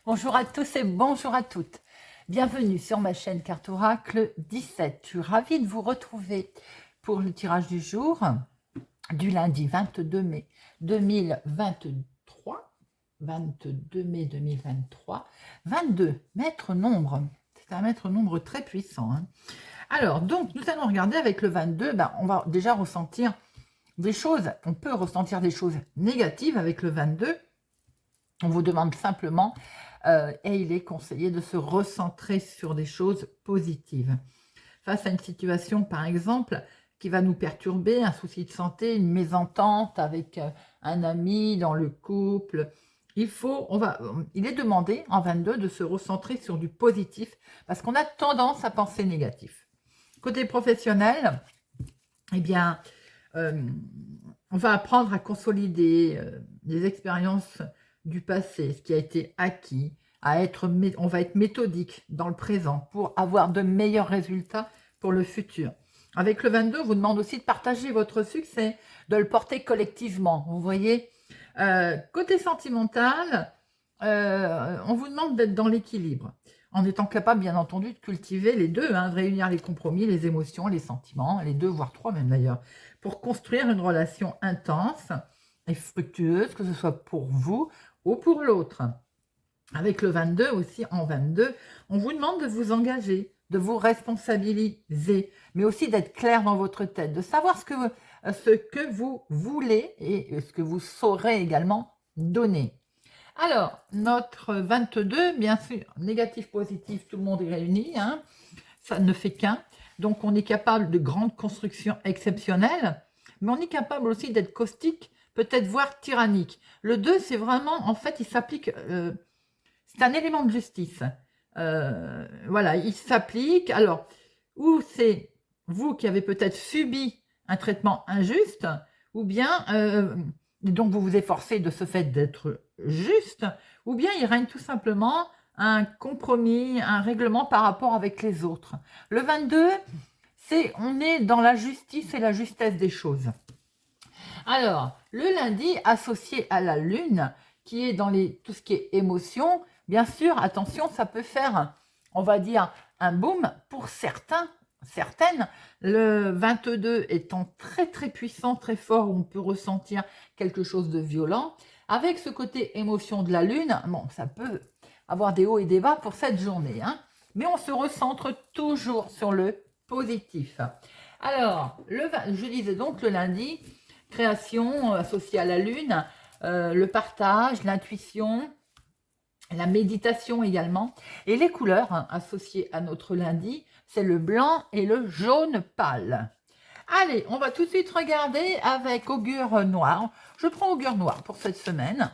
Bonjour à tous et bonjour à toutes. Bienvenue sur ma chaîne Carte Oracle 17. Je suis ravie de vous retrouver pour le tirage du jour du lundi 22 mai 2023. 22 mai 2023. 22, maître nombre. C'est un maître nombre très puissant. Alors, donc, nous allons regarder avec le 22. On va déjà ressentir des choses. On peut ressentir des choses négatives avec le 22. On vous demande simplement, et il est conseillé de se recentrer sur des choses positives. Face à une situation, par exemple, qui va nous perturber, un souci de santé, une mésentente avec un ami dans le couple, il est demandé en 22 de se recentrer sur du positif parce qu'on a tendance à penser négatif. Côté professionnel, eh bien, on va apprendre à consolider des expériences du passé, ce qui a été acquis, on va être méthodique dans le présent pour avoir de meilleurs résultats pour le futur. Avec le 22, on vous demande aussi de partager votre succès, de le porter collectivement, vous voyez. Côté sentimental, on vous demande d'être dans l'équilibre, en étant capable, bien entendu, de cultiver les deux, de réunir les compromis, les émotions, les sentiments, les deux, voire trois même d'ailleurs, pour construire une relation intense et fructueuse, que ce soit pour vous ou pour l'autre. Avec le 22 aussi, en 22, on vous demande de vous engager, de vous responsabiliser, mais aussi d'être clair dans votre tête, de savoir ce que vous voulez et ce que vous saurez également donner. Alors, notre 22, bien sûr, négatif, positif, tout le monde est réuni, ça ne fait qu'un. Donc, on est capable de grandes constructions exceptionnelles, mais on est capable aussi d'être caustique, peut-être voire tyrannique. Le 2, c'est vraiment, en fait, il s'applique, c'est un élément de justice. Voilà, il s'applique. Alors, ou c'est vous qui avez peut-être subi un traitement injuste, ou bien, donc vous vous efforcez de ce fait d'être juste, ou bien il règne tout simplement un compromis, un règlement par rapport avec les autres. Le 22, on est dans la justice et la justesse des choses. Alors, le lundi, associé à la lune, qui est dans tout ce qui est émotion, bien sûr, attention, ça peut faire, on va dire, un boom pour certaines. Le 22 étant très très puissant, très fort, où on peut ressentir quelque chose de violent. Avec ce côté émotion de la lune, bon, ça peut avoir des hauts et des bas pour cette journée, mais on se recentre toujours sur le positif. Alors, je disais donc le lundi, création associée à la lune, le partage, l'intuition, la méditation également. Et les couleurs associées à notre lundi, c'est le blanc et le jaune pâle. Allez, on va tout de suite regarder avec augure noir. Je prends augure noir pour cette semaine.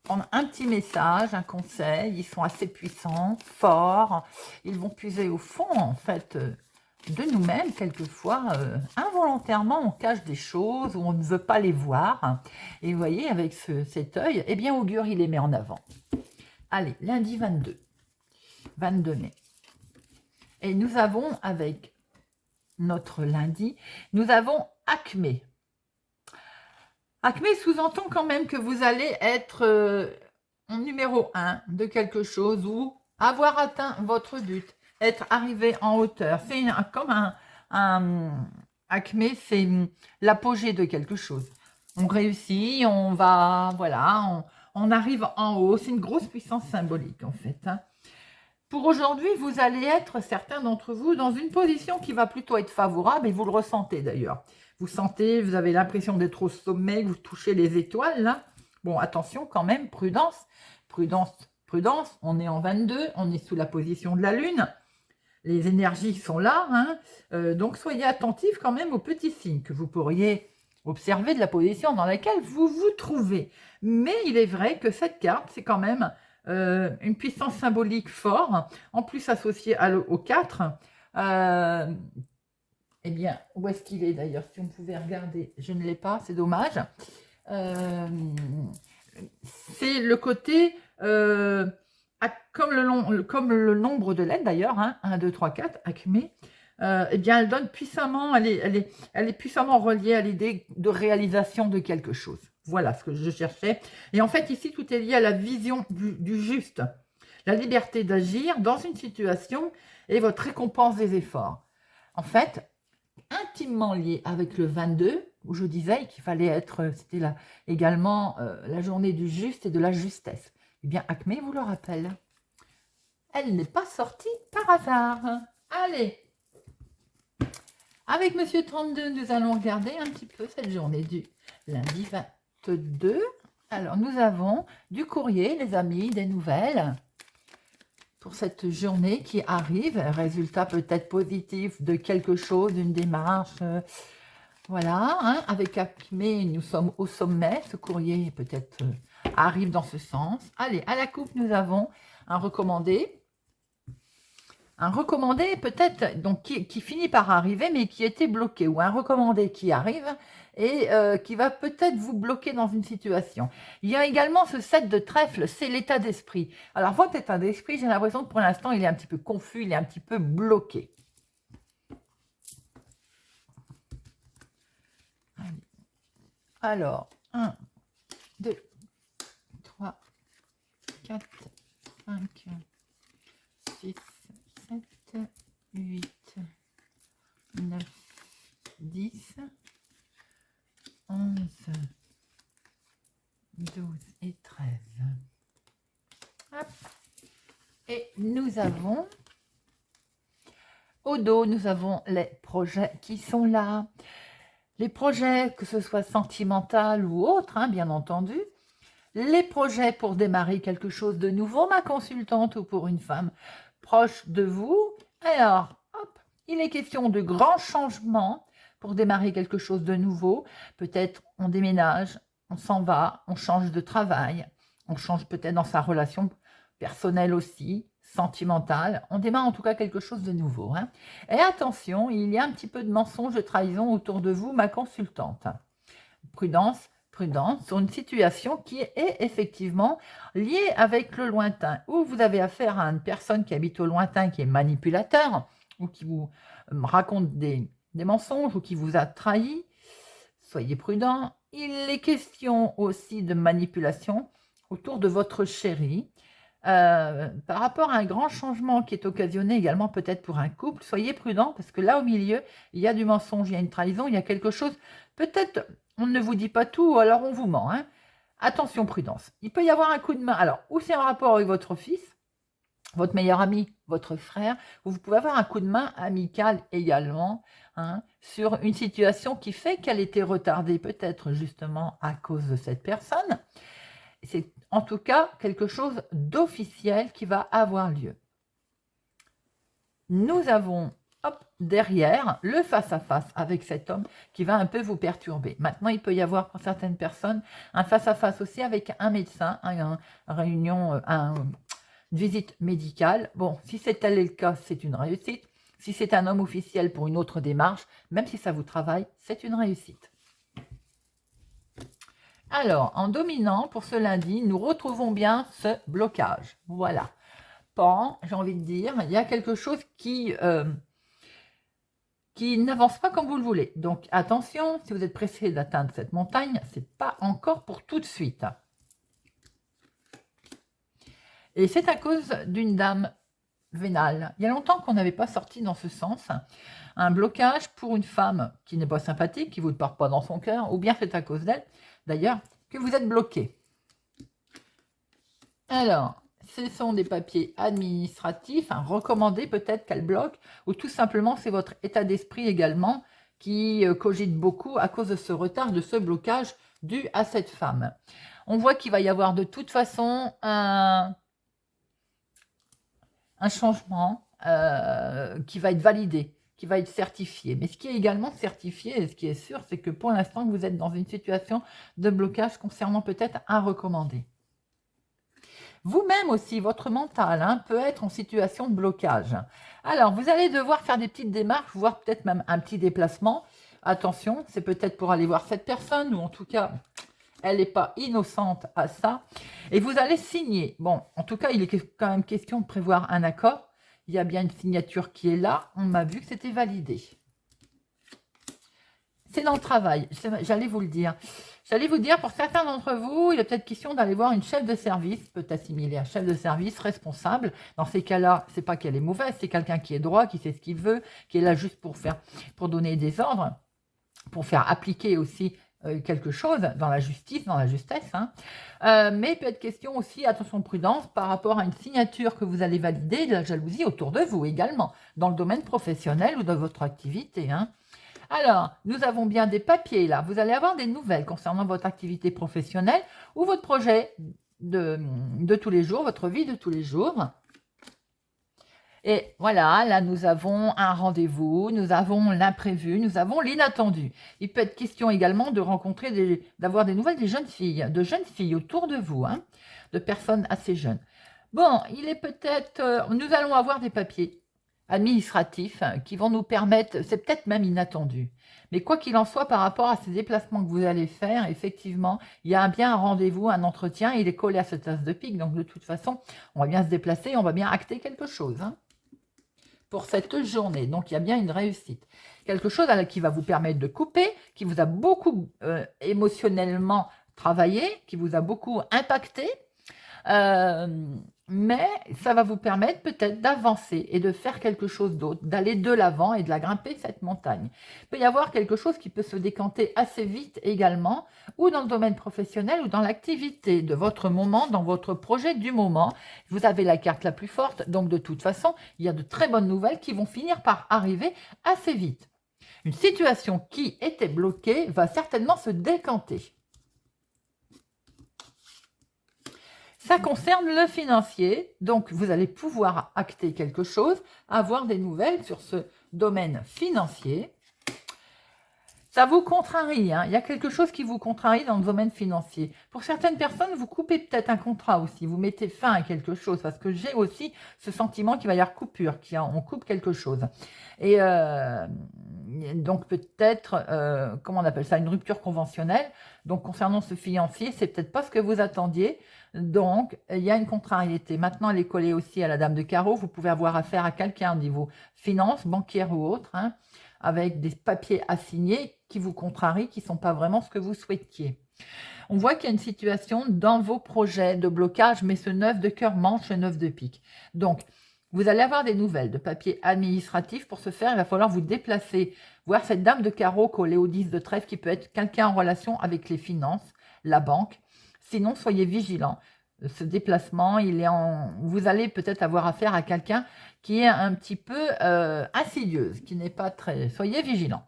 Prendre un petit message, un conseil. Ils sont assez puissants, forts. Ils vont puiser au fond, en fait, de nous-mêmes, quelquefois, involontairement, on cache des choses ou on ne veut pas les voir. Et vous voyez, avec cet œil, eh bien, augure, il les met en avant. Allez, lundi 22 mai. Et nous avons, avec notre lundi, nous avons Acmé. Acmé sous-entend quand même que vous allez être numéro 1 de quelque chose ou avoir atteint votre but, être arrivé en hauteur. C'est comme un Acmé, c'est l'apogée de quelque chose. On réussit, on va, voilà, on arrive en haut. C'est une grosse puissance symbolique en fait. Pour aujourd'hui, vous allez être, certains d'entre vous, dans une position qui va plutôt être favorable, et vous le ressentez d'ailleurs. Vous sentez, vous avez l'impression d'être au sommet, que vous touchez les étoiles, là. Bon, attention quand même, prudence, prudence, prudence. On est en 22, on est sous la position de la Lune. Les énergies sont là, donc soyez attentifs quand même aux petits signes que vous pourriez observer de la position dans laquelle vous vous trouvez. Mais il est vrai que cette carte, c'est quand même une puissance symbolique forte, en plus associée au 4. Eh bien, où est-ce qu'il est d'ailleurs? Si on pouvait regarder, je ne l'ai pas, c'est dommage. C'est le côté, comme le nombre de lettres d'ailleurs, 1, 2, 3, 4, Acmé, eh bien, elle donne puissamment, elle est puissamment reliée à l'idée de réalisation de quelque chose. Voilà ce que je cherchais. Et en fait, ici, tout est lié à la vision du juste. la liberté d'agir dans une situation et votre récompense des efforts. En fait, intimement lié avec le 22, où je disais qu'il fallait être, c'était là également la journée du juste et de la justesse. Eh bien, Acme vous le rappelle. Elle n'est pas sortie par hasard. Allez, avec Monsieur 32, nous allons regarder un petit peu cette journée du lundi 22. Alors, nous avons du courrier, les amis, des nouvelles pour cette journée qui arrive. Résultat peut-être positif de quelque chose, d'une démarche. Voilà, hein, avec Acme, nous sommes au sommet. Ce courrier peut-être arrive dans ce sens. Allez, à la coupe, nous avons un recommandé. Un recommandé peut-être donc qui finit par arriver mais qui était bloqué, ou un recommandé qui arrive et qui va peut-être vous bloquer dans une situation. Il y a également ce 7 de trèfle, c'est l'état d'esprit. Alors votre état d'esprit, j'ai l'impression que pour l'instant il est un petit peu confus, il est un petit peu bloqué. Alors, 1, 2, 3, 4, 5, 6, 7, 8, 9, 10, 11, 12 et 13. Hop. Et nous avons, au dos, nous avons les projets qui sont là. Les projets, que ce soit sentimental ou autre, hein, bien entendu. Les projets pour démarrer quelque chose de nouveau, ma consultante, ou pour une femme proche de vous. Alors, hop, il est question de grands changements pour démarrer quelque chose de nouveau. Peut-être on déménage, on s'en va, on change de travail, on change peut-être dans sa relation personnelle aussi, sentimentale. On démarre en tout cas quelque chose de nouveau. Hein. Et attention, il y a un petit peu de mensonge, de trahison autour de vous, ma consultante. Prudence, prudence sur une situation qui est effectivement liée avec le lointain, où vous avez affaire à une personne qui habite au lointain, qui est manipulateur, ou qui vous raconte des mensonges, ou qui vous a trahi. Soyez prudent. Il est question aussi de manipulation autour de votre chéri, par rapport à un grand changement qui est occasionné également peut-être pour un couple. Soyez prudent parce que là au milieu, il y a du mensonge, il y a une trahison, il y a quelque chose, peut-être on ne vous dit pas tout, ou alors on vous ment. Hein. Attention, prudence. Il peut y avoir un coup de main. Alors, ou c'est en rapport avec votre fils, votre meilleur ami, votre frère, ou vous pouvez avoir un coup de main amical également, hein, sur une situation qui fait qu'elle était retardée, peut-être justement à cause de cette personne. C'est en tout cas quelque chose d'officiel qui va avoir lieu. Nous avons derrière le face-à-face avec cet homme qui va un peu vous perturber. Maintenant, il peut y avoir pour certaines personnes un face-à-face aussi avec un médecin, une réunion, une visite médicale. Bon, si c'est tel le cas, c'est une réussite. Si c'est un homme officiel pour une autre démarche, même si ça vous travaille, c'est une réussite. Alors, en dominant, pour ce lundi, nous retrouvons bien ce blocage. Voilà. Pan, j'ai envie de dire, il y a quelque chose qui n'avance pas comme vous le voulez. Donc, attention, si vous êtes pressé d'atteindre cette montagne, ce n'est pas encore pour tout de suite. Et c'est à cause d'une dame vénale. Il y a longtemps qu'on n'avait pas sorti dans ce sens un blocage pour une femme qui n'est pas sympathique, qui ne vous part pas dans son cœur, ou bien c'est à cause d'elle, d'ailleurs, que vous êtes bloqué. Alors, ce sont des papiers administratifs, recommandés peut-être qu'elle bloque, ou tout simplement c'est votre état d'esprit également qui cogite beaucoup à cause de ce retard, de ce blocage dû à cette femme. On voit qu'il va y avoir de toute façon un changement qui va être validé, qui va être certifié. Mais ce qui est également certifié, et ce qui est sûr, c'est que pour l'instant, vous êtes dans une situation de blocage concernant peut-être un recommandé. Vous-même aussi, votre mental peut être en situation de blocage. Alors, vous allez devoir faire des petites démarches, voire peut-être même un petit déplacement. Attention, c'est peut-être pour aller voir cette personne, ou en tout cas, elle n'est pas innocente à ça. Et vous allez signer. Bon, en tout cas, il est quand même question de prévoir un accord. Il y a bien une signature qui est là. On m'a vu que c'était validé. c'est dans le travail. J'allais vous le dire. J'allais vous dire, pour certains d'entre vous, il est peut-être question d'aller voir une chef de service, peut assimiler à chef de service responsable. Dans ces cas-là, c'est pas qu'elle est mauvaise, c'est quelqu'un qui est droit, qui sait ce qu'il veut, qui est là juste pour donner des ordres, pour faire appliquer aussi quelque chose dans la justice, dans la justesse. Hein. Mais il peut être question aussi, attention prudence, par rapport à une signature que vous allez valider, de la jalousie autour de vous également, dans le domaine professionnel ou dans votre activité. Hein. Alors, nous avons bien des papiers là. Vous allez avoir des nouvelles concernant votre activité professionnelle ou votre projet de tous les jours, votre vie de tous les jours. Et voilà, là, nous avons un rendez-vous, nous avons l'imprévu, nous avons l'inattendu. Il peut être question également de rencontrer, d'avoir des nouvelles des jeunes filles, de jeunes filles autour de vous, hein, de personnes assez jeunes. Bon, il est peut-être... nous allons avoir des papiers administratifs qui vont nous permettre, c'est peut-être même inattendu, mais quoi qu'il en soit, par rapport à ces déplacements que vous allez faire, effectivement, il y a bien un rendez-vous, un entretien, il est collé à cette as de pique, donc de toute façon, on va bien se déplacer, on va bien acter quelque chose, hein, pour cette journée, donc il y a bien une réussite. Quelque chose qui va vous permettre de couper, qui vous a beaucoup émotionnellement travaillé, qui vous a beaucoup impacté, mais ça va vous permettre peut-être d'avancer et de faire quelque chose d'autre, d'aller de l'avant et de la grimper cette montagne. Il peut y avoir quelque chose qui peut se décanter assez vite également, ou dans le domaine professionnel ou dans l'activité de votre moment, dans votre projet du moment. Vous avez la carte la plus forte, donc de toute façon, il y a de très bonnes nouvelles qui vont finir par arriver assez vite. Une situation qui était bloquée va certainement se décanter. Ça concerne le financier, donc vous allez pouvoir acter quelque chose, avoir des nouvelles sur ce domaine financier. Ça vous contrarie, hein. Il y a quelque chose qui vous contrarie dans le domaine financier. Pour certaines personnes, vous coupez peut-être un contrat aussi, vous mettez fin à quelque chose, parce que j'ai aussi ce sentiment qu'il va y avoir coupure, on coupe quelque chose. Et donc peut-être, comment on appelle ça, une rupture conventionnelle. Donc concernant ce financier, c'est peut-être pas ce que vous attendiez. Donc, il y a une contrariété. Maintenant, elle est collée aussi à la dame de carreau. Vous pouvez avoir affaire à quelqu'un au niveau finance, bancaire ou autre, hein, avec des papiers à signer qui vous contrarient, qui ne sont pas vraiment ce que vous souhaitiez. On voit qu'il y a une situation dans vos projets de blocage, mais ce 9 de cœur manche le 9 de pique. Donc, vous allez avoir des nouvelles de papiers administratifs. Pour ce faire, il va falloir vous déplacer, voir cette dame de carreau collée au 10 de trèfle qui peut être quelqu'un en relation avec les finances, la banque. Sinon, soyez vigilants. Ce déplacement, vous allez peut-être avoir affaire à quelqu'un qui est un petit peu insidieuse, qui n'est pas très... Soyez vigilants.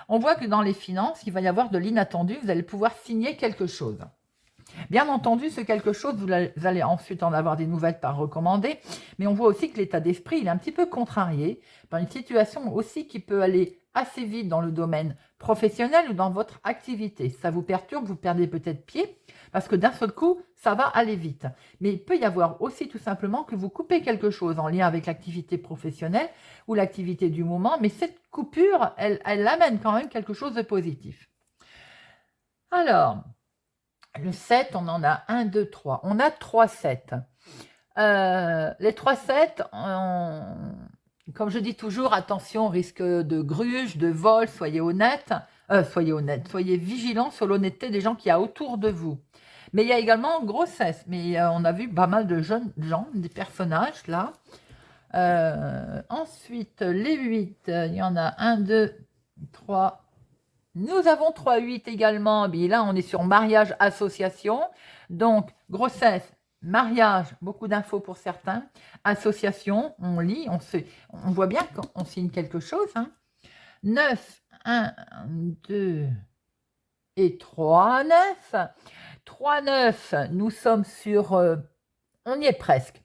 On voit que dans les finances, il va y avoir de l'inattendu. Vous allez pouvoir signer quelque chose. Bien entendu, ce quelque chose, vous allez ensuite en avoir des nouvelles par recommandé, mais on voit aussi que l'état d'esprit, il est un petit peu contrarié par une situation aussi qui peut aller assez vite dans le domaine professionnel ou dans votre activité. Ça vous perturbe, vous perdez peut-être pied, parce que d'un seul coup, ça va aller vite. Mais il peut y avoir aussi tout simplement que vous coupez quelque chose en lien avec l'activité professionnelle ou l'activité du moment, mais cette coupure, elle amène quand même quelque chose de positif. Alors, le 7, on en a 1, 2, 3. On a 3 7. Les 3 7, comme je dis toujours, attention au risque de gruge, de vol, soyez honnête, soyez vigilants sur l'honnêteté des gens qu'il y a autour de vous. Mais il y a également grossesse, mais on a vu pas mal de jeunes gens, des personnages là. Ensuite, les 8, il y en a 1, 2, 3. Nous avons 3, 8 également. Mais là, on est sur mariage, association. Donc, grossesse, mariage, beaucoup d'infos pour certains. Association, on lit, on voit bien qu'on signe quelque chose. Hein. 9, 1, 2 et 3, 9. 3, 9, nous sommes sur... on y est presque.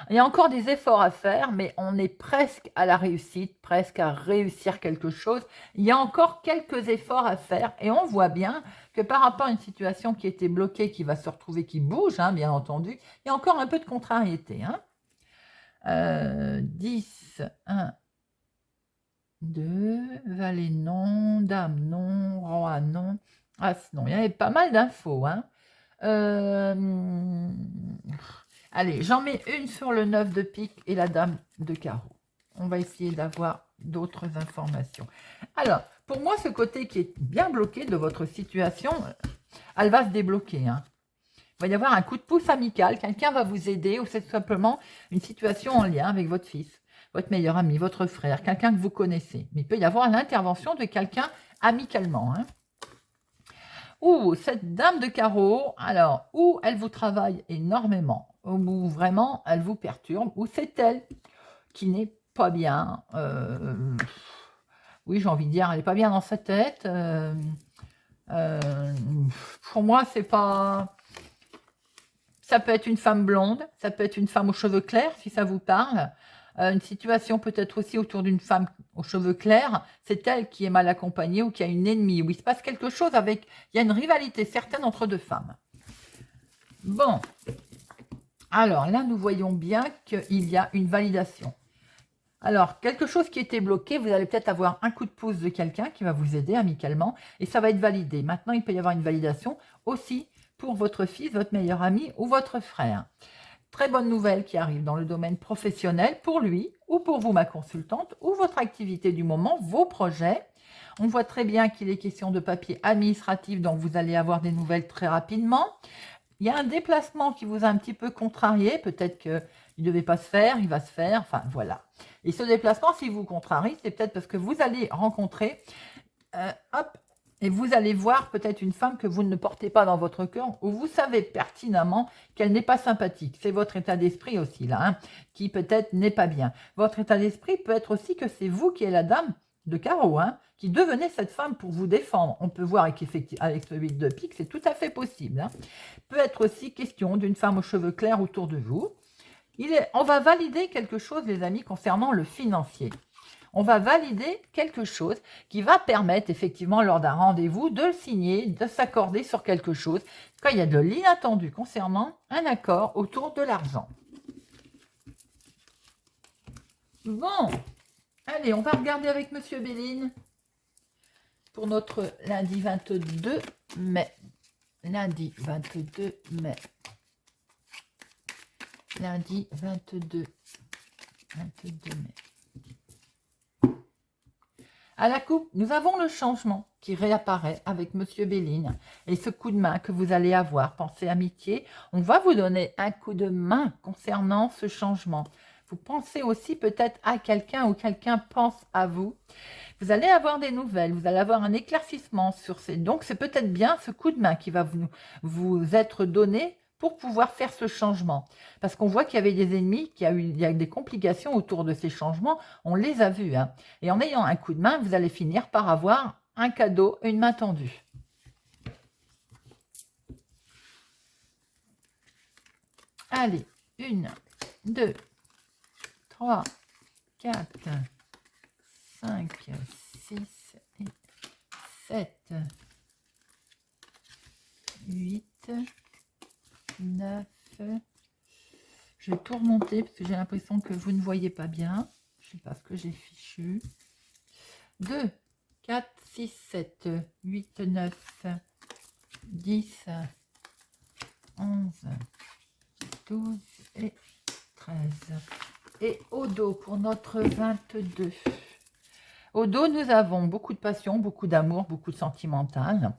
Il y a encore des efforts à faire, mais on est presque à la réussite, presque à réussir quelque chose. Il y a encore quelques efforts à faire et on voit bien que par rapport à une situation qui était bloquée, qui va se retrouver, qui bouge, hein, bien entendu, il y a encore un peu de contrariété. Hein. 10, 1, 2, valet non, dame non, roi non, as non. Il y avait pas mal d'infos. Hein. Allez, j'en mets une sur le 9 de pique et la dame de carreau. On va essayer d'avoir d'autres informations. Alors, pour moi, ce côté qui est bien bloqué de votre situation, elle va se débloquer. Hein. Il va y avoir un coup de pouce amical, quelqu'un va vous aider ou c'est tout simplement une situation en lien avec votre fils, votre meilleur ami, votre frère, quelqu'un que vous connaissez. Mais il peut y avoir l'intervention de quelqu'un amicalement. Hein. Ou cette dame de carreau, alors, ou elle vous travaille énormément, ou vraiment elle vous perturbe, ou c'est elle qui n'est pas bien. Oui, j'ai envie de dire, elle n'est pas bien dans sa tête. Pour moi, c'est pas... Ça peut être une femme blonde, ça peut être une femme aux cheveux clairs, si ça vous parle. Une situation peut-être aussi autour d'une femme aux cheveux clairs. C'est elle qui est mal accompagnée ou qui a une ennemie. Où il se passe quelque chose avec... Il y a une rivalité certaine entre deux femmes. Bon. Alors là, nous voyons bien qu'il y a une validation. Alors, quelque chose qui était bloqué, vous allez peut-être avoir un coup de pouce de quelqu'un qui va vous aider amicalement et ça va être validé. Maintenant, il peut y avoir une validation aussi pour votre fils, votre meilleur ami ou votre frère. Très bonne nouvelle qui arrive dans le domaine professionnel pour lui ou pour vous, ma consultante, ou votre activité du moment, vos projets. On voit très bien qu'il est question de papier administratif, donc vous allez avoir des nouvelles très rapidement. Il y a un déplacement qui vous a un petit peu contrarié, peut-être qu'il ne devait pas se faire, il va se faire, enfin voilà. Et ce déplacement, si vous contrarie, c'est peut-être parce que vous allez rencontrer, et vous allez voir peut-être une femme que vous ne portez pas dans votre cœur, ou vous savez pertinemment qu'elle n'est pas sympathique. C'est votre état d'esprit aussi, là, hein, qui peut-être n'est pas bien. Votre état d'esprit peut être aussi que c'est vous qui êtes la dame de carreau, hein, qui devenez cette femme pour vous défendre. On peut voir avec ce 8 de pique, c'est tout à fait possible. Hein. Peut être aussi question d'une femme aux cheveux clairs autour de vous. On va valider quelque chose, les amis, concernant le financier. On va valider quelque chose qui va permettre, effectivement, lors d'un rendez-vous, de le signer, de s'accorder sur quelque chose, quand il y a de l'inattendu concernant un accord autour de l'argent. Bon, allez, on va regarder avec Monsieur Béline pour notre lundi 22 mai. Lundi 22 mai. Lundi 22 mai. À la coupe, nous avons le changement qui réapparaît avec Monsieur Béline. Et ce coup de main que vous allez avoir, pensez amitié, on va vous donner un coup de main concernant ce changement. Vous pensez aussi peut-être à quelqu'un ou quelqu'un pense à vous. Vous allez avoir des nouvelles, vous allez avoir un éclaircissement sur ces... Donc, c'est peut-être bien ce coup de main qui va vous être donné pour pouvoir faire ce changement. Parce qu'on voit qu'il y avait des ennemis, il y a eu des complications autour de ces changements, on les a vus. Hein. Et en ayant un coup de main, vous allez finir par avoir un cadeau, une main tendue. Allez, 1, 2, 3, 4, 5, 6, 7, 8, 9. Je vais tout remonter parce que j'ai l'impression que vous ne voyez pas bien. Je ne sais pas ce que j'ai fichu. 2, 4, 6, 7, 8, 9, 10, 11, 12 et 13. Et au dos pour notre 22. Au dos, nous avons beaucoup de passion, beaucoup d'amour, beaucoup de sentimental,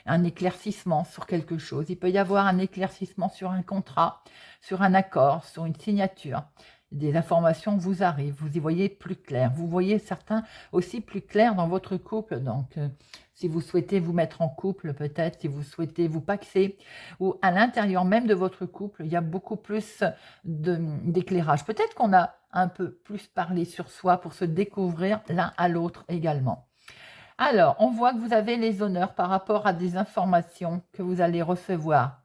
un éclaircissement sur quelque chose. Il peut y avoir un éclaircissement sur un contrat, sur un accord, sur une signature. Des informations vous arrivent, vous y voyez plus clair. Vous voyez certains aussi plus clair dans votre couple. Donc, si vous souhaitez vous mettre en couple, peut-être, si vous souhaitez vous paxer, ou à l'intérieur même de votre couple, il y a beaucoup plus d'éclairage. Peut-être qu'on a un peu plus parlé sur soi pour se découvrir l'un à l'autre également. Alors, on voit que vous avez les honneurs par rapport à des informations que vous allez recevoir.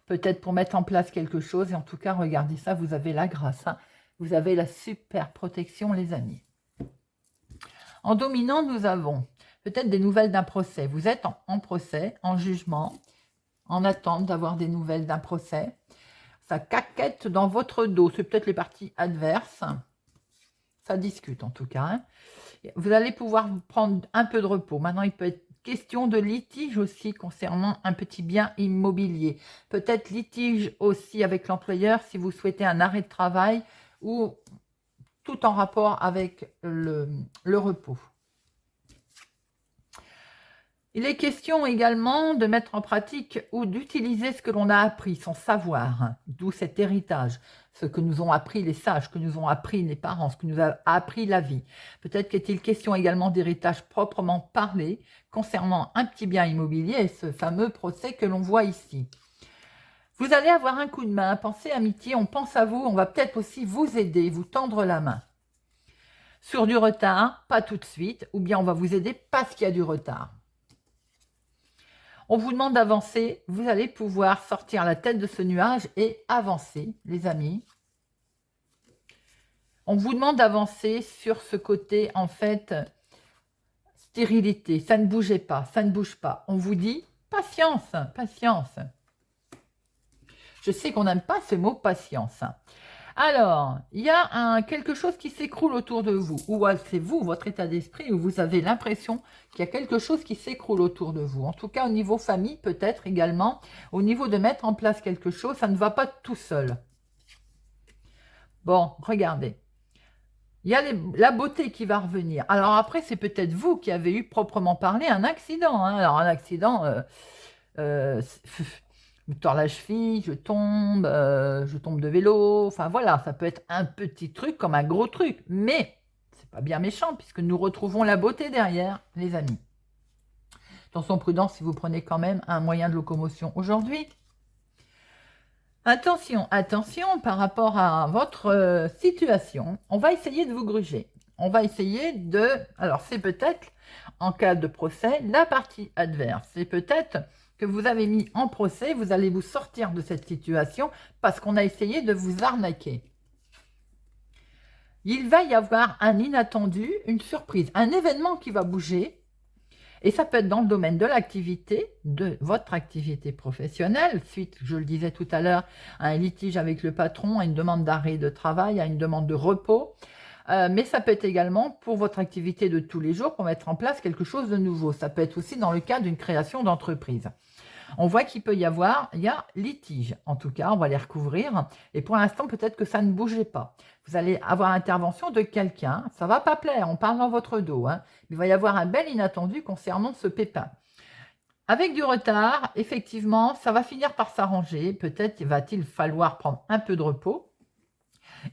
Peut-être pour mettre en place quelque chose. Et en tout cas, regardez ça, vous avez la grâce. Hein. Vous avez la super protection, les amis. En dominant, nous avons peut-être des nouvelles d'un procès. Vous êtes en procès, en jugement, en attente d'avoir des nouvelles d'un procès. Ça caquette dans votre dos. C'est peut-être les parties adverses. Ça discute en tout cas. Hein. Vous allez pouvoir vous prendre un peu de repos. Maintenant, il peut être question de litige aussi concernant un petit bien immobilier. Peut-être litige aussi avec l'employeur si vous souhaitez un arrêt de travail ou tout en rapport avec le repos. Il est question également de mettre en pratique ou d'utiliser ce que l'on a appris, son savoir, hein, d'où cet héritage, ce que nous ont appris les sages, que nous ont appris les parents, ce que nous a appris la vie. Peut-être qu'est-il question également d'héritage proprement parlé concernant un petit bien immobilier, ce fameux procès que l'on voit ici. Vous allez avoir un coup de main, pensez amitié, on pense à vous, on va peut-être aussi vous aider, vous tendre la main. Sur du retard, pas tout de suite, ou bien on va vous aider parce qu'il y a du retard. On vous demande d'avancer, vous allez pouvoir sortir la tête de ce nuage et avancer, les amis. On vous demande d'avancer sur ce côté, en fait, stérilité. Ça ne bougeait pas, ça ne bouge pas. On vous dit patience, patience. Je sais qu'on n'aime pas ce mot patience. Alors, il y a quelque chose qui s'écroule autour de vous, ou c'est vous, votre état d'esprit, où vous avez l'impression qu'il y a quelque chose qui s'écroule autour de vous. En tout cas, au niveau famille, peut-être également, au niveau de mettre en place quelque chose, ça ne va pas tout seul. Bon, regardez. Il y a la beauté qui va revenir. Alors après, c'est peut-être vous qui avez eu proprement parlé un accident. Hein. Alors un accident... je me tords la cheville, je tombe de vélo, enfin voilà, ça peut être un petit truc comme un gros truc, mais c'est pas bien méchant puisque nous retrouvons la beauté derrière, les amis. Attention, prudence si vous prenez quand même un moyen de locomotion aujourd'hui. Attention, attention par rapport à votre situation, on va essayer de vous gruger. On va essayer de... Alors c'est peut-être, en cas de procès, la partie adverse. C'est peut-être que vous avez mis en procès, vous allez vous sortir de cette situation parce qu'on a essayé de vous arnaquer. Il va y avoir un inattendu, une surprise, un événement qui va bouger. Et ça peut être dans le domaine de l'activité, de votre activité professionnelle, suite, je le disais tout à l'heure, à un litige avec le patron, à une demande d'arrêt de travail, à une demande de repos. Mais ça peut être également pour votre activité de tous les jours, pour mettre en place quelque chose de nouveau. Ça peut être aussi dans le cas d'une création d'entreprise. On voit qu'il peut y avoir, il y a litige, en tout cas, on va les recouvrir. Et pour l'instant, peut-être que ça ne bougeait pas. Vous allez avoir l'intervention de quelqu'un, ça ne va pas plaire, on parle dans votre dos. Hein, il va y avoir un bel inattendu concernant ce pépin. Avec du retard, effectivement, ça va finir par s'arranger. Peut-être va-t-il falloir prendre un peu de repos.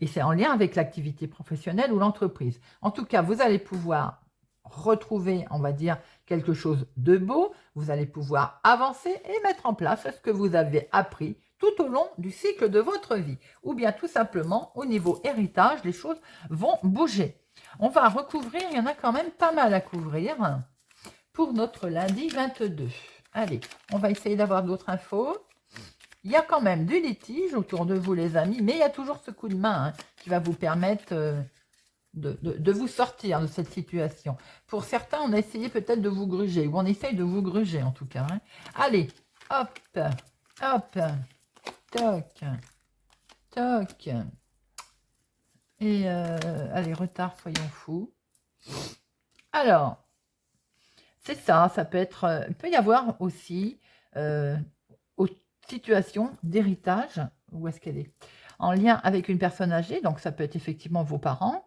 Et c'est en lien avec l'activité professionnelle ou l'entreprise. En tout cas, vous allez pouvoir retrouver, on va dire, quelque chose de beau, vous allez pouvoir avancer et mettre en place ce que vous avez appris tout au long du cycle de votre vie. Ou bien tout simplement, au niveau héritage, les choses vont bouger. On va recouvrir, il y en a quand même pas mal à couvrir pour notre lundi 22. Allez, on va essayer d'avoir d'autres infos. Il y a quand même du litige autour de vous, les amis, mais il y a toujours ce coup de main qui va vous permettre... de vous sortir de cette situation. Pour certains, on a essayé peut-être de vous gruger, ou on essaye de vous gruger en tout cas. Hein. Allez, hop, hop, toc, toc. Et allez, retard, soyons fous. Alors, c'est ça, ça peut être... il peut y avoir aussi aux situations d'héritage, où est-ce qu'elle est? En lien avec une personne âgée, donc ça peut être effectivement vos parents,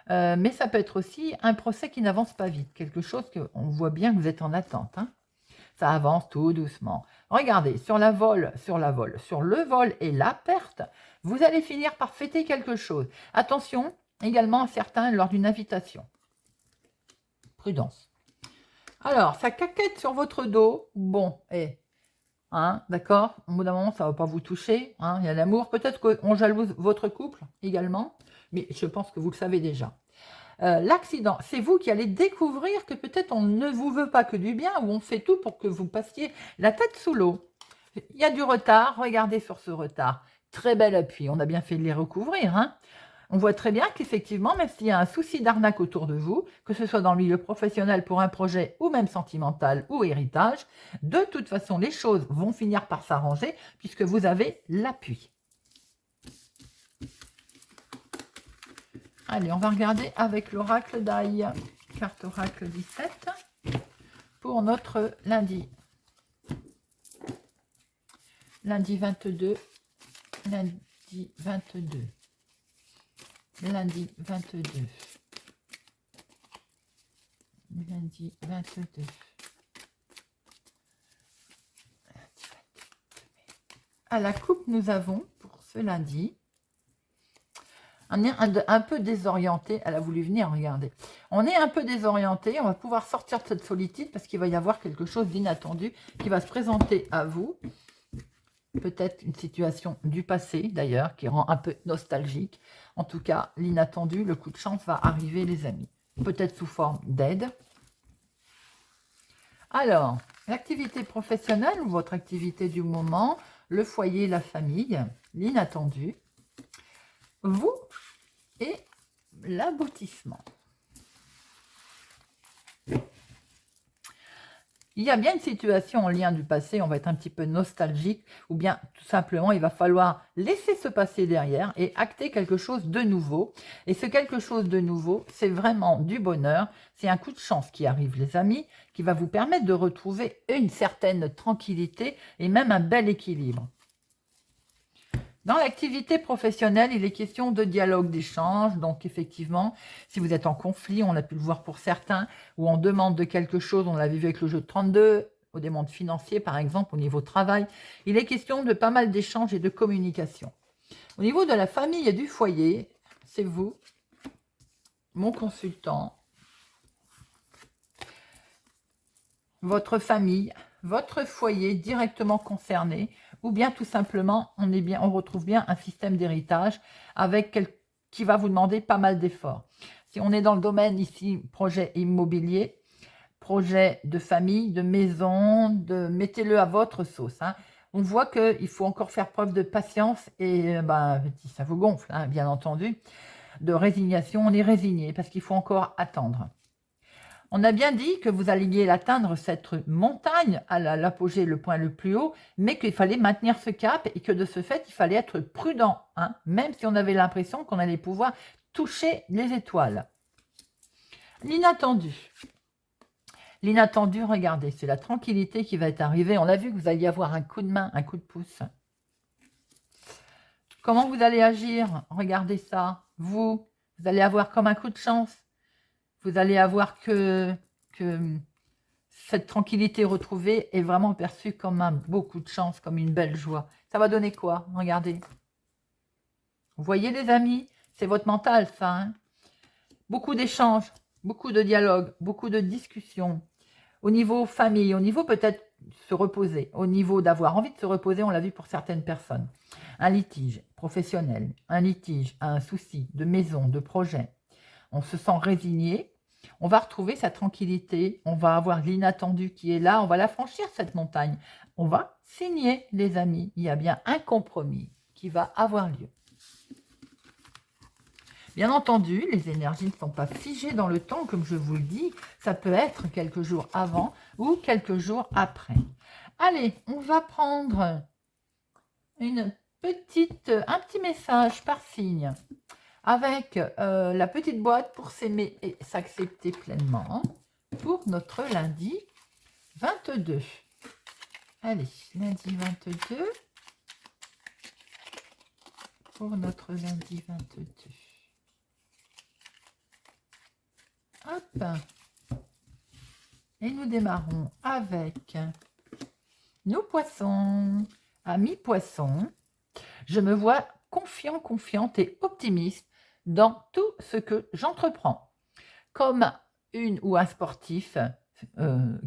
mais ça peut être aussi un procès qui n'avance pas vite, quelque chose qu'on voit bien que vous êtes en attente. Hein. Ça avance tout doucement. Regardez, sur le vol et la perte, vous allez finir par fêter quelque chose. Attention également à certains lors d'une invitation. Prudence. Alors, ça caquette sur votre dos. Bon, hein, d'accord, au bout d'un moment, ça ne va pas vous toucher. Hein, il y a l'amour. Peut-être qu'on jalouse votre couple également, mais je pense que vous le savez déjà. L'accident, c'est vous qui allez découvrir que peut-être on ne vous veut pas que du bien, ou on fait tout pour que vous passiez la tête sous l'eau. Il y a du retard, regardez sur ce retard. Très bel appui, on a bien fait de les recouvrir. Hein. On voit très bien qu'effectivement, même s'il y a un souci d'arnaque autour de vous, que ce soit dans le milieu professionnel pour un projet ou même sentimental ou héritage, de toute façon, les choses vont finir par s'arranger puisque vous avez l'appui. Allez, on va regarder avec l'oracle d'Aïe, carte oracle 17, pour notre lundi. Lundi 22, lundi 22, lundi 22, lundi 22, À la coupe, nous avons, pour ce lundi, on est un peu désorienté. Elle a voulu venir, regardez. On est un peu désorienté. On va pouvoir sortir de cette solitude parce qu'il va y avoir quelque chose d'inattendu qui va se présenter à vous. Peut-être une situation du passé, d'ailleurs, qui rend un peu nostalgique. En tout cas, l'inattendu, le coup de chance va arriver, les amis. Peut-être sous forme d'aide. Alors, l'activité professionnelle ou votre activité du moment, le foyer, la famille, l'inattendu, vous et l'aboutissement. Il y a bien une situation en lien du passé, on va être un petit peu nostalgique, ou bien tout simplement il va falloir laisser se passer derrière et acter quelque chose de nouveau. Et ce quelque chose de nouveau, c'est vraiment du bonheur, c'est un coup de chance qui arrive, les amis, qui va vous permettre de retrouver une certaine tranquillité et même un bel équilibre. Dans l'activité professionnelle, il est question de dialogue, d'échange. Donc, effectivement, si vous êtes en conflit, on a pu le voir pour certains, ou en demande de quelque chose, on l'a vu avec le jeu de 32, au demandes financiers, par exemple, au niveau travail, il est question de pas mal d'échanges et de communication. Au niveau de la famille et du foyer, c'est vous, mon consultant, votre famille, votre foyer directement concerné, ou bien tout simplement, on retrouve bien un système d'héritage avec qui va vous demander pas mal d'efforts. Si on est dans le domaine ici, projet immobilier, projet de famille, de maison, mettez-le à votre sauce. Hein. On voit qu'il faut encore faire preuve de patience et si ça vous gonfle, hein, bien entendu, de résignation, on est résigné parce qu'il faut encore attendre. On a bien dit que vous alliez l'atteindre, cette montagne, à l'apogée, le point le plus haut, mais qu'il fallait maintenir ce cap et que de ce fait, il fallait être prudent, hein, même si on avait l'impression qu'on allait pouvoir toucher les étoiles. L'inattendu. L'inattendu, regardez, c'est la tranquillité qui va être arrivée. On a vu que vous alliez avoir un coup de main, un coup de pouce. Comment vous allez agir? Regardez ça. Vous allez avoir comme un coup de chance. Vous allez avoir que cette tranquillité retrouvée est vraiment perçue comme un beau coup de chance, comme une belle joie. Ça va donner quoi? Regardez. Vous voyez, les amis, c'est votre mental, ça. Hein, beaucoup d'échanges, beaucoup de dialogues, beaucoup de discussions. Au niveau famille, au niveau peut-être se reposer, au niveau d'avoir envie de se reposer, on l'a vu pour certaines personnes. Un litige professionnel, un litige, un souci de maison, de projet. On se sent résigné, on va retrouver sa tranquillité, on va avoir l'inattendu qui est là, on va la franchir cette montagne. On va signer, les amis. Il y a bien un compromis qui va avoir lieu. Bien entendu, les énergies ne sont pas figées dans le temps, comme je vous le dis. Ça peut être quelques jours avant ou quelques jours après. Allez, on va prendre un petit message par signe avec la petite boîte pour s'aimer et s'accepter pleinement pour notre lundi 22. Allez, lundi 22 pour notre lundi 22. Hop. Et nous démarrons avec nos poissons. Amis poissons, je me vois confiant, confiante et optimiste dans tout ce que j'entreprends. Comme une ou un sportif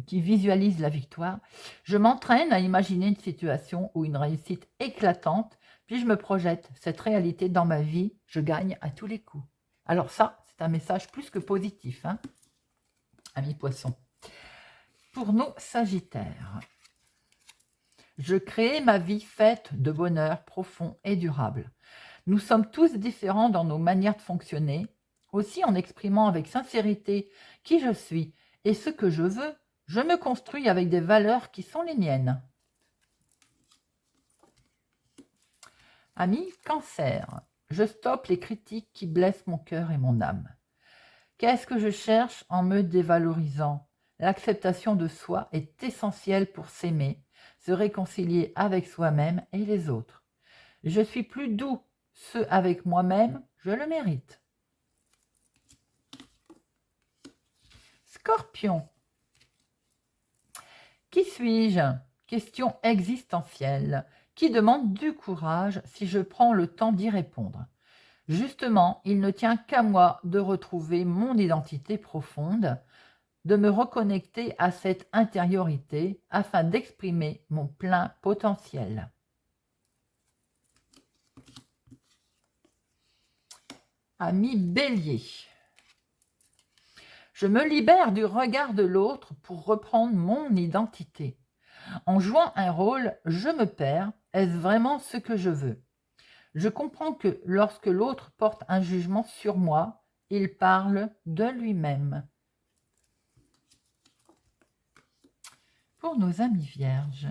qui visualise la victoire, je m'entraîne à imaginer une situation ou une réussite éclatante, puis je me projette cette réalité dans ma vie, je gagne à tous les coups. Alors ça, c'est un message plus que positif, hein, amis poissons. Pour nos sagittaires, je crée ma vie faite de bonheur profond et durable. Nous sommes tous différents dans nos manières de fonctionner. Aussi, en exprimant avec sincérité qui je suis et ce que je veux, je me construis avec des valeurs qui sont les miennes. Ami Cancer, je stoppe les critiques qui blessent mon cœur et mon âme. Qu'est-ce que je cherche en me dévalorisant? L'acceptation de soi est essentielle pour s'aimer, se réconcilier avec soi-même et les autres. Je suis plus doux, ce avec moi-même, je le mérite. Scorpion. Qui suis-je? question existentielle qui demande du courage si je prends le temps d'y répondre. Justement, il ne tient qu'à moi de retrouver mon identité profonde, de me reconnecter à cette intériorité afin d'exprimer mon plein potentiel. Ami Bélier. Je me libère du regard de l'autre pour reprendre mon identité. En jouant un rôle, je me perds. Est-ce vraiment ce que je veux? Je comprends que lorsque l'autre porte un jugement sur moi, il parle de lui-même. Pour nos amis vierges,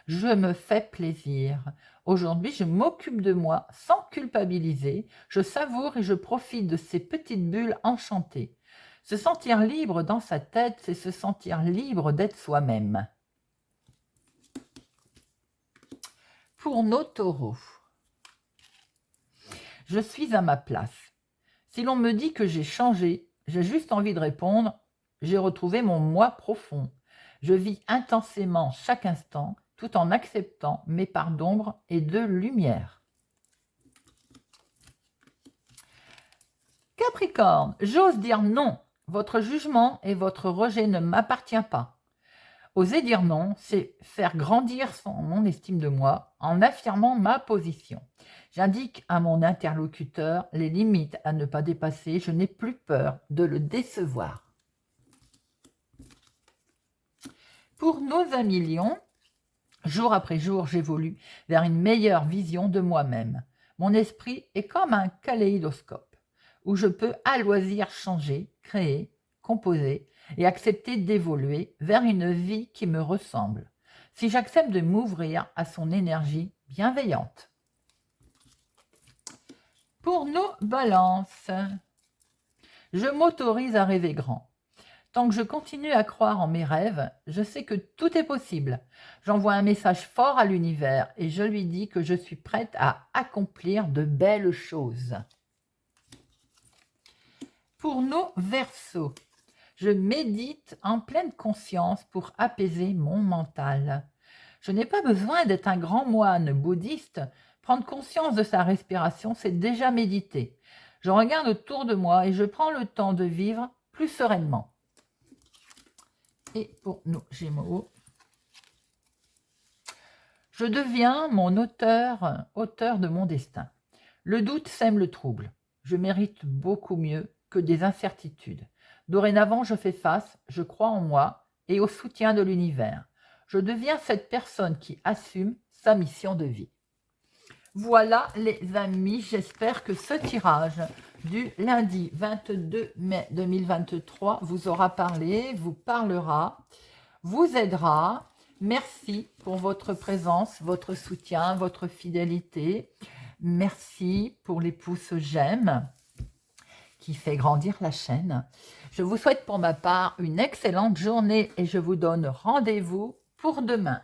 je me fais plaisir. Aujourd'hui, je m'occupe de moi sans culpabiliser. Je savoure et je profite de ces petites bulles enchantées. Se sentir libre dans sa tête, c'est se sentir libre d'être soi-même. Pour nos taureaux, je suis à ma place. Si l'on me dit que j'ai changé, j'ai juste envie de répondre, j'ai retrouvé mon moi profond. Je vis intensément chaque instant, tout en acceptant mes parts d'ombre et de lumière. Capricorne, j'ose dire non. Votre jugement et votre rejet ne m'appartient pas. Oser dire non, c'est faire grandir mon estime de moi en affirmant ma position. J'indique à mon interlocuteur les limites à ne pas dépasser. Je n'ai plus peur de le décevoir. Pour nos amis lions, jour après jour, j'évolue vers une meilleure vision de moi-même. Mon esprit est comme un kaléidoscope où je peux à loisir changer, créer, composer et accepter d'évoluer vers une vie qui me ressemble, si j'accepte de m'ouvrir à son énergie bienveillante. Pour nos balances, je m'autorise à rêver grand. Tant que je continue à croire en mes rêves, je sais que tout est possible. J'envoie un message fort à l'univers et je lui dis que je suis prête à accomplir de belles choses. Pour nos Verseaux, je médite en pleine conscience pour apaiser mon mental. Je n'ai pas besoin d'être un grand moine bouddhiste. Prendre conscience de sa respiration, c'est déjà méditer. Je regarde autour de moi et je prends le temps de vivre plus sereinement. Et pour nos Gémeaux, je deviens mon auteur de mon destin. Le doute sème le trouble. Je mérite beaucoup mieux que des incertitudes. Dorénavant, je fais face, je crois en moi et au soutien de l'univers. Je deviens cette personne qui assume sa mission de vie. Voilà les amis, j'espère que ce tirage du lundi 22 mai 2023 vous aura parlé, vous parlera, vous aidera. Merci pour votre présence, votre soutien, votre fidélité. Merci pour les pouces j'aime qui fait grandir la chaîne. Je vous souhaite pour ma part une excellente journée et je vous donne rendez-vous pour demain.